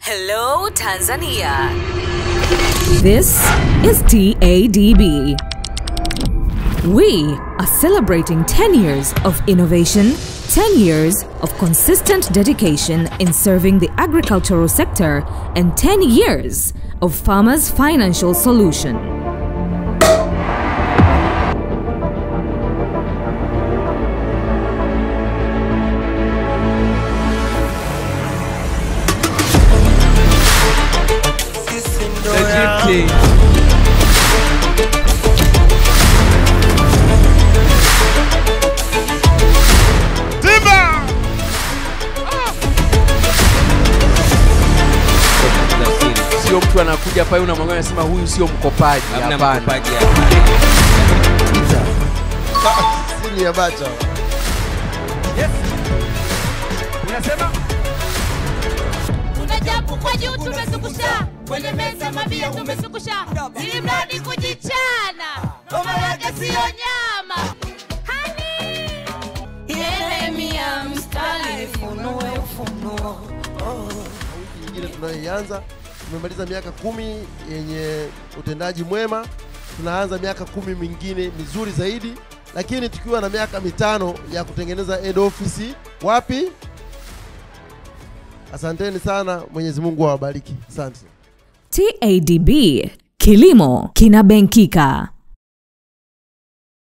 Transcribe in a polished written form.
Hello, Tanzania. This is TADB. We are celebrating 10 years of innovation, 10 years of consistent dedication in serving the agricultural sector, and 10 years of farmers' financial solution. Sio mtu anakuja pale unamwangalia unasema huyu sio mkopaji. Hapana. Sini ya bacha. Yes. Unasema unajabu kwa juu tumezungusha kwenye meza mabia tumezungusha ili mradi kujichana kama wake sio nyama hani Yeremia mstari ufunuo nyingine tunayoanza. Tumemaliza miaka 10 yenye utendaji mwema, tunaanza miaka 10 mingine mizuri zaidi, lakini tukiwa na miaka 5 ya kutengeneza head office. Wapi? Asanteni sana, Mwenyezi Mungu awabariki. Asante. TADB, kilimo kinabenkika.